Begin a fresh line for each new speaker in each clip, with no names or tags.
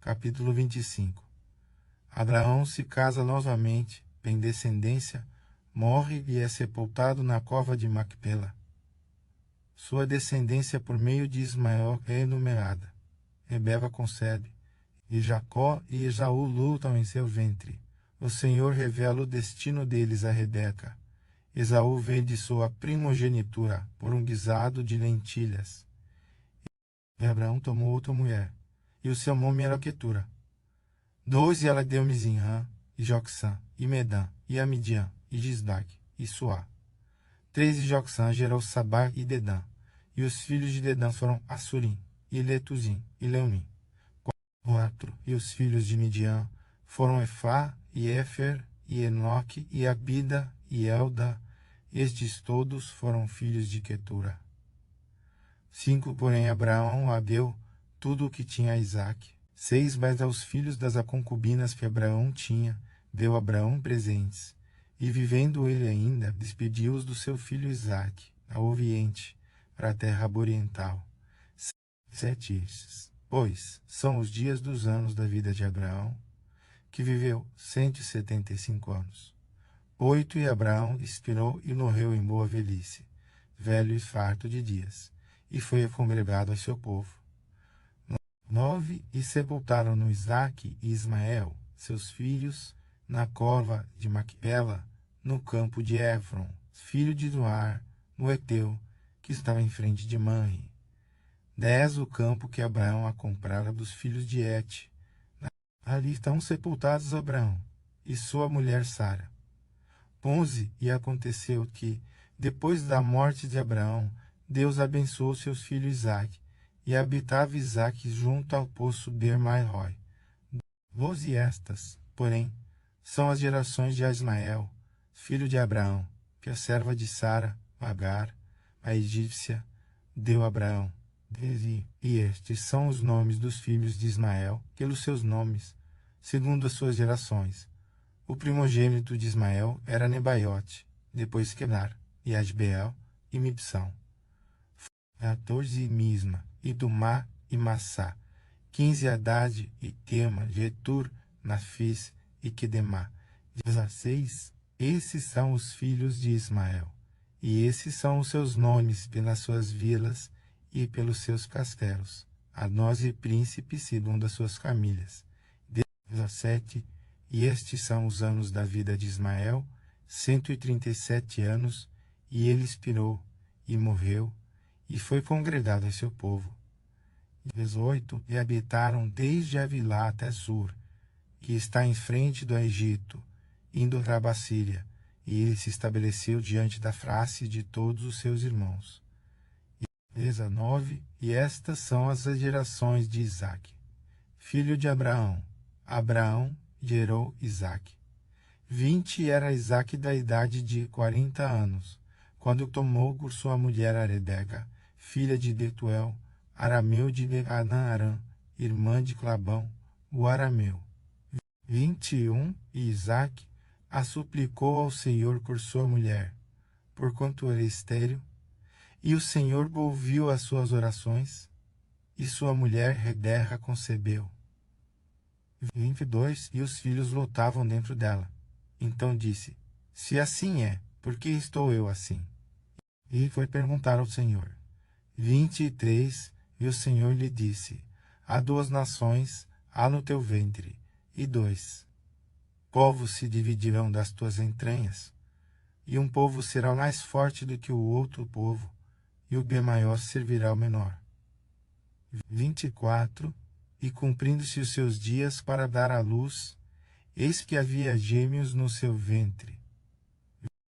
Capítulo 25. Abraão se casa novamente, tem descendência, morre e é sepultado na cova de Macpela. Sua descendência por meio de Ismael é enumerada. Rebeca concebe, e Jacó e Esaú lutam em seu ventre. O Senhor revela o destino deles a Rebeca. Esaú vende sua primogenitura por um guisado de lentilhas. E Abraão tomou outra mulher, e o seu nome era Quetura. 12 ela deu-me Zinrã, e Jocsã, e Medã, e Amidiã, e Gisbaque, e Suá. 3 de Jocsã gerou Sabá e Dedã, e os filhos de Dedã foram Assurim, e Letuzim, e Leumim. 4 E os filhos de Midian foram Efá, e Éfer, e Enoque, e Abida, e Elda. Estes todos foram filhos de Quetura. 5 Porém Abraão deu tudo o que tinha a Isaque. 6 Mas aos filhos das concubinas que Abraão tinha, deu Abraão presentes. E vivendo ele ainda, despediu-os do seu filho Isaque, ao oriente, para a terra oriental. 7 Estes, pois, são os dias dos anos da vida de Abraão, que viveu 175 anos. 8 E Abraão expirou e morreu em boa velhice, velho e farto de dias, e foi congregado ao seu povo. 9 E sepultaram-no Isaque e Ismael, seus filhos, na cova de Macpela, no campo de Éfron, filho de Zoar, no Eteu, que estava em frente de Manre. 10 O campo que Abraão a comprara dos filhos de Et. Ali estão sepultados Abraão e sua mulher Sara. 11 E aconteceu que, depois da morte de Abraão, Deus abençoou seu filho Isaque, e habitava Isaque junto ao poço Beer-Mai-Roi. 12 Estas, porém, são as gerações de Ismael, filho de Abraão, que a serva de Sara, Agar, a egípcia, deu a Abraão. 13 E estes são os nomes dos filhos de Ismael, pelos seus nomes, segundo as suas gerações. O primogênito de Ismael era Nebaiote, depois Quedar, e Asbeel, e Mibsão. 14 Misma, e Dumá, e Massá. 15 Haddad, e Tema, Getur, Nafis, e Quedemá. 16 Esses são os filhos de Ismael, e esses são os seus nomes pelas suas vilas e pelos seus castelos, a nós e príncipes segundo as suas famílias. 17 E estes são os anos da vida de Ismael, 137 anos, e ele expirou, e morreu, e foi congregado a seu povo. 18 E habitaram desde Avilá até Sur, que está em frente do Egito, indo para a Síria, e ele se estabeleceu diante da face de todos os seus irmãos. 19 E estas são as gerações de Isaque, filho de Abraão. Abraão gerou Isaque. 20 Era Isaque da idade de 40 anos, quando tomou por sua mulher Rebeca, filha de Betuel, arameu de Bedanarã, irmã de Labão, o arameu. 21 E Isaque a suplicou ao Senhor por sua mulher, porquanto era estéril, e o Senhor ouviu as suas orações, e sua mulher Rebeca concebeu. 22 E os filhos lutavam dentro dela. Então disse: Se assim é, por que estou eu assim? E foi perguntar ao Senhor. 23 E o Senhor lhe disse: Há 2 nações, há no teu ventre, e 2 povos se dividirão das tuas entranhas, e um povo será mais forte do que o outro povo, e o bem maior servirá ao menor. 24 E cumprindo-se os seus dias para dar à luz, eis que havia gêmeos no seu ventre.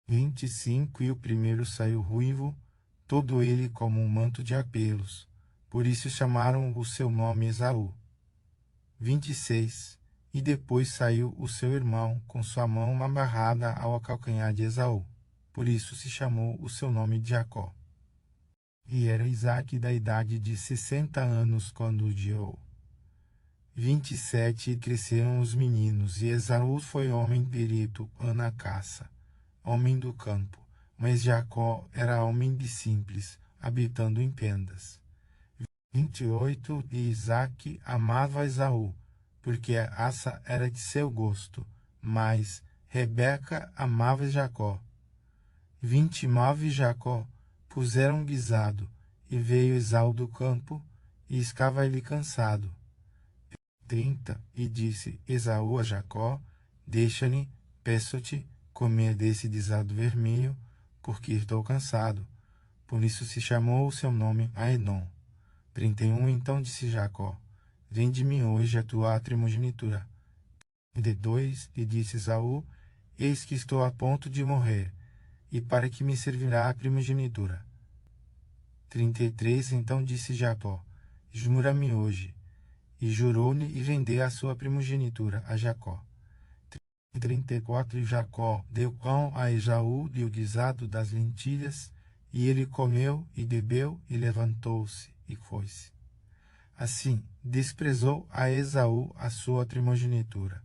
25 E o primeiro saiu ruivo, todo ele como um manto de apelos, por isso chamaram o seu nome Esaú. 26 E depois saiu o seu irmão com sua mão amarrada ao calcanhar de Esaú, por isso se chamou o seu nome de Jacó. E era Isaque da idade de 60 anos quando o gerou. 27 E cresceram os meninos, e Esaú foi homem perito na caça, homem do campo, mas Jacó era homem de simples, habitando em tendas. 28 E Isaque amava Esaú, porque essa era de seu gosto, mas Rebeca amava Jacó. 29 Jacó puseram guisado, e veio Esaú do campo, e estava ele cansado. 30 E disse Esaú a Jacó: Deixa-me, peço-te, comer desse guisado vermelho, porque estou cansado. Por isso se chamou o seu nome Aedom. 31 Então disse Jacó: Vende-me hoje a tua primogenitura. 32 E disse Esaú: Eis que estou a ponto de morrer, e para que me servirá a primogenitura? 33 Então disse Jacó: Jura-me hoje. E jurou-lhe e vendeu a sua primogenitura a Jacó. 34 E Jacó deu pão a Esaú e o guisado das lentilhas, e ele comeu e bebeu e levantou-se e foi-se. Assim, desprezou a Esaú a sua primogenitura,